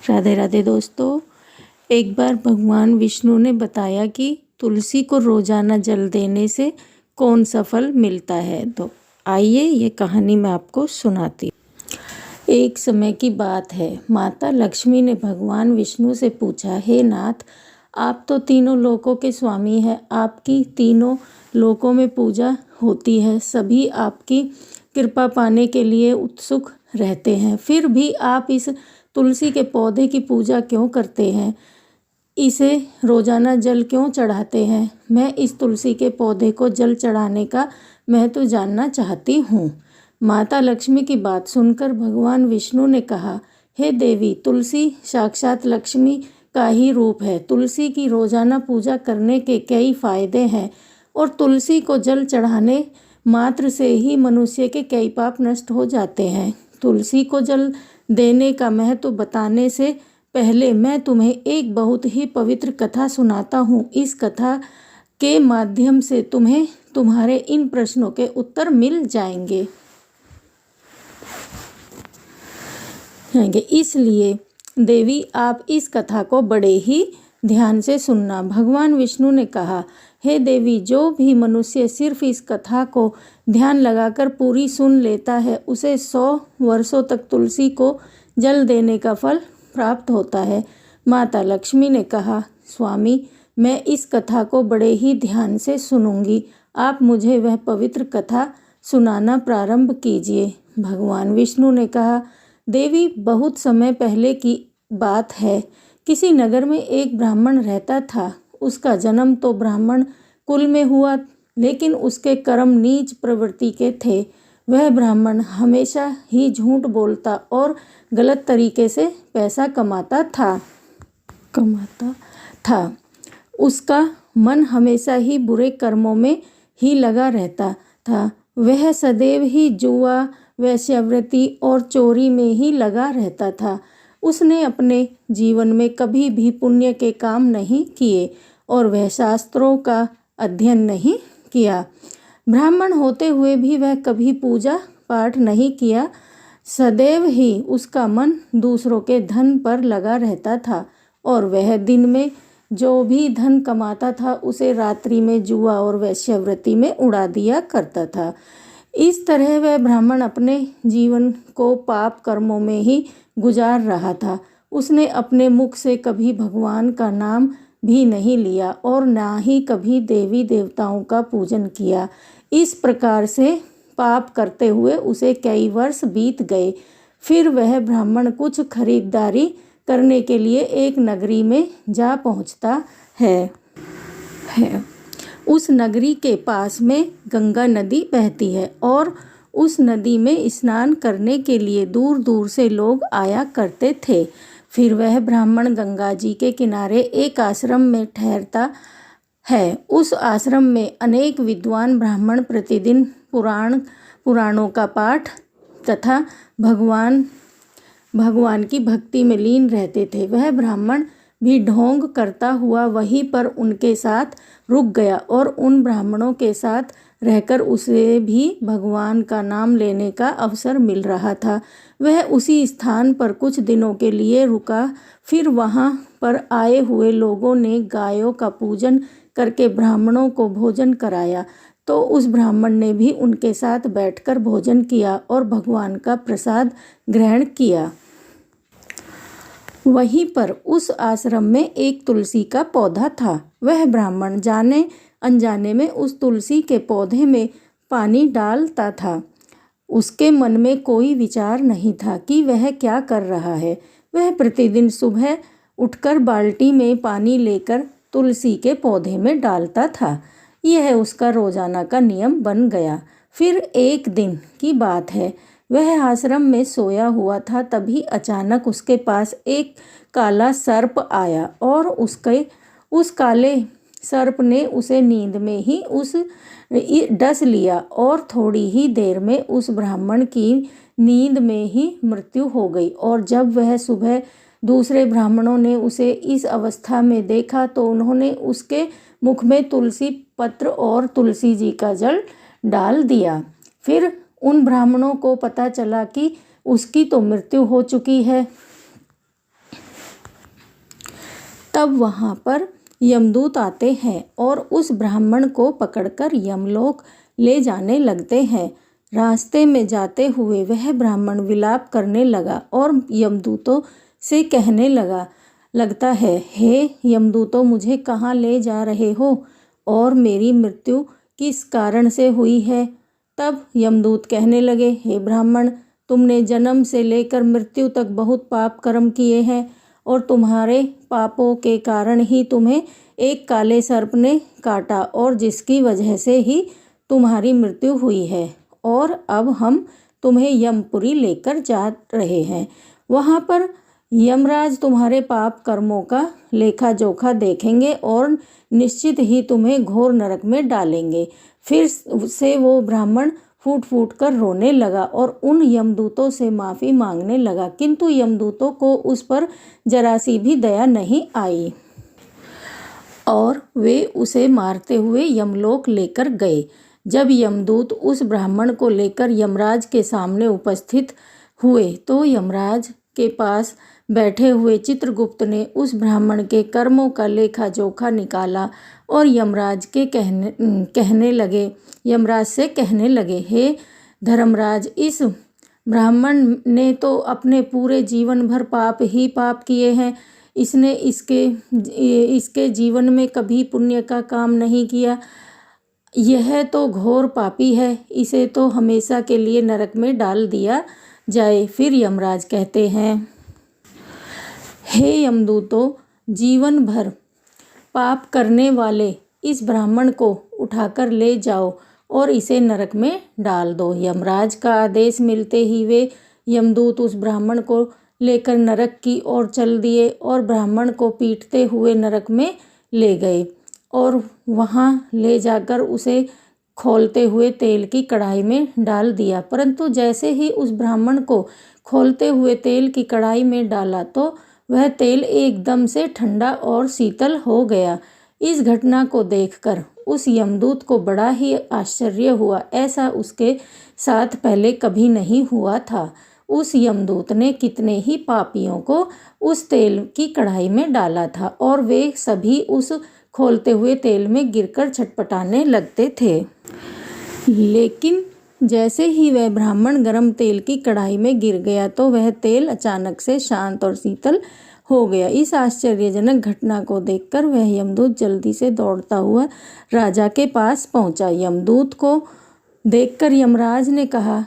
राधे राधे दोस्तों। एक बार भगवान विष्णु ने बताया कि तुलसी को रोजाना जल देने से कौन सा फल मिलता है। तो आइए ये कहानी मैं आपको सुनाती हूँ। एक समय की बात है। माता लक्ष्मी ने भगवान विष्णु से पूछा, हे नाथ, आप तो तीनों लोकों के स्वामी हैं, आपकी तीनों लोकों में पूजा होती है, सभी आपकी कृपा पाने के लिए उत्सुक रहते हैं, फिर भी आप इस तुलसी के पौधे की पूजा क्यों करते हैं? इसे रोजाना जल क्यों चढ़ाते हैं? मैं इस तुलसी के पौधे को जल चढ़ाने का महत्व जानना चाहती हूँ। माता लक्ष्मी की बात सुनकर भगवान विष्णु ने कहा, हे देवी, तुलसी साक्षात लक्ष्मी का ही रूप है। तुलसी की रोजाना पूजा करने के कई फायदे हैं और तुलसी को जल चढ़ाने मात्र से ही मनुष्य के कई पाप नष्ट हो जाते हैं। तुलसी को जल देने का महत्व बताने से पहले मैं तुम्हें एक बहुत ही पवित्र कथा सुनाता हूँ। इस कथा के माध्यम से तुम्हें तुम्हारे इन प्रश्नों के उत्तर मिल जाएंगे। इसलिए देवी, आप इस कथा को बड़े ही ध्यान से सुनना। भगवान विष्णु ने कहा, हे देवी, जो भी मनुष्य सिर्फ इस कथा को ध्यान लगाकर पूरी सुन लेता है, उसे 100 वर्षों तक तुलसी को जल देने का फल प्राप्त होता है। माता लक्ष्मी ने कहा, स्वामी, मैं इस कथा को बड़े ही ध्यान से सुनूंगी, आप मुझे वह पवित्र कथा सुनाना प्रारंभ कीजिए। भगवान विष्णु ने कहा, देवी, बहुत समय पहले की बात है। किसी नगर में एक ब्राह्मण रहता था। उसका जन्म तो ब्राह्मण कुल में हुआ, लेकिन उसके कर्म नीच प्रवृत्ति के थे। वह ब्राह्मण हमेशा ही झूठ बोलता और गलत तरीके से पैसा कमाता था। उसका मन हमेशा ही बुरे कर्मों में ही लगा रहता था। वह सदैव ही जुआ, वेश्यावृत्ति और चोरी में ही लगा रहता था। उसने अपने जीवन में कभी भी पुण्य के काम नहीं किए और वह शास्त्रों का अध्ययन नहीं किया। ब्राह्मण होते हुए भी वह कभी पूजा पाठ नहीं किया। सदैव ही उसका मन दूसरों के धन पर लगा रहता था और वह दिन में जो भी धन कमाता था उसे रात्रि में जुआ और वेश्यावृत्ति में उड़ा दिया करता था। इस तरह वह ब्राह्मण अपने जीवन को पाप कर्मों में ही गुजार रहा था। उसने अपने मुख से कभी भगवान का नाम भी नहीं लिया और ना ही कभी देवी देवताओं का पूजन किया। इस प्रकार से पाप करते हुए उसे कई वर्ष बीत गए। फिर वह ब्राह्मण कुछ खरीदारी करने के लिए एक नगरी में जा पहुंचता है। उस नगरी के पास में गंगा नदी बहती है और उस नदी में स्नान करने के लिए दूर दूर से लोग आया करते थे। फिर वह ब्राह्मण गंगा जी के किनारे एक आश्रम में ठहरता है। उस आश्रम में अनेक विद्वान ब्राह्मण प्रतिदिन पुराणों का पाठ तथा भगवान की भक्ति में लीन रहते थे। वह ब्राह्मण भी ढोंग करता हुआ वहीं पर उनके साथ रुक गया और उन ब्राह्मणों के साथ रहकर उसे भी भगवान का नाम लेने का अवसर मिल रहा था। वह उसी स्थान पर कुछ दिनों के लिए रुका। फिर वहां पर आए हुए लोगों ने गायों का पूजन करके ब्राह्मणों को भोजन कराया, तो उस ब्राह्मण ने भी उनके साथ बैठकर भोजन किया और भगवान का प्रसाद ग्रहण किया। वहीं पर उस आश्रम में एक तुलसी का पौधा था। वह ब्राह्मण जाने अनजाने में उस तुलसी के पौधे में पानी डालता था। उसके मन में कोई विचार नहीं था कि वह क्या कर रहा है। वह प्रतिदिन सुबह उठकर बाल्टी में पानी लेकर तुलसी के पौधे में डालता था। यह उसका रोजाना का नियम बन गया। फिर एक दिन की बात है, वह आश्रम में सोया हुआ था। तभी अचानक उसके पास एक काला सर्प आया और उस काले सर्प ने उसे नींद में ही डस लिया और थोड़ी ही देर में उस ब्राह्मण की नींद में ही मृत्यु हो गई। और जब वह सुबह दूसरे ब्राह्मणों ने उसे इस अवस्था में देखा तो उन्होंने उसके मुख में तुलसी पत्र और तुलसी जी का जल डाल दिया। फिर उन ब्राह्मणों को पता चला कि उसकी तो मृत्यु हो चुकी है। तब वहाँ पर यमदूत आते हैं और उस ब्राह्मण को पकड़कर यमलोक ले जाने लगते हैं। रास्ते में जाते हुए वह ब्राह्मण विलाप करने लगा और यमदूतों से कहने लगता है, हे यमदूतों, मुझे कहाँ ले जा रहे हो और मेरी मृत्यु किस कारण से हुई है। तब यमदूत कहने लगे, हे ब्राह्मण, तुमने जन्म से लेकर मृत्यु तक बहुत पाप कर्म किए हैं और तुम्हारे पापों के कारण ही तुम्हें एक काले सर्प ने काटा और जिसकी वजह से ही तुम्हारी मृत्यु हुई है। और अब हम तुम्हें यमपुरी लेकर जा रहे हैं। वहाँ पर यमराज तुम्हारे पाप कर्मों का लेखा जोखा देखेंगे और निश्चित ही तुम्हें घोर नरक में डालेंगे। फिर से वो ब्राह्मण फूट फूट कर रोने लगा और उन यमदूतों से माफ़ी मांगने लगा, किंतु यमदूतों को उस पर जरा सी भी दया नहीं आई और वे उसे मारते हुए यमलोक लेकर गए। जब यमदूत उस ब्राह्मण को लेकर यमराज के सामने उपस्थित हुए तो यमराज के पास बैठे हुए चित्रगुप्त ने उस ब्राह्मण के कर्मों का लेखा जोखा निकाला और यमराज से कहने लगे, हे धर्मराज, इस ब्राह्मण ने तो अपने पूरे जीवन भर पाप ही पाप किए हैं। इसने इसके जीवन में कभी पुण्य का काम नहीं किया। यह तो घोर पापी है, इसे तो हमेशा के लिए नरक में डाल दिया जाए। फिर यमराज कहते हैं, हे यमदूतों, जीवन भर पाप करने वाले इस ब्राह्मण को उठाकर ले जाओ और इसे नरक में डाल दो। यमराज का आदेश मिलते ही वे यमदूत उस ब्राह्मण को लेकर नरक की ओर चल दिए और ब्राह्मण को पीटते हुए नरक में ले गए और वहाँ ले जाकर उसे खोलते हुए तेल की कढ़ाई में डाल दिया। परंतु जैसे ही उस ब्राह्मण को खोलते हुए तेल की कढ़ाई में डाला तो वह तेल एकदम से ठंडा और शीतल हो गया। इस घटना को देखकर उस यमदूत को बड़ा ही आश्चर्य हुआ। ऐसा उसके साथ पहले कभी नहीं हुआ था। उस यमदूत ने कितने ही पापियों को उस तेल की कढ़ाई में डाला था और वे सभी उस खोलते हुए तेल में गिरकर छटपटाने लगते थे। लेकिन जैसे ही वह ब्राह्मण गर्म तेल की कढ़ाई में गिर गया तो वह तेल अचानक से शांत और शीतल हो गया। इस आश्चर्यजनक घटना को देखकर वह यमदूत जल्दी से दौड़ता हुआ राजा के पास पहुंचा। यमदूत को देखकर यमराज ने कहा,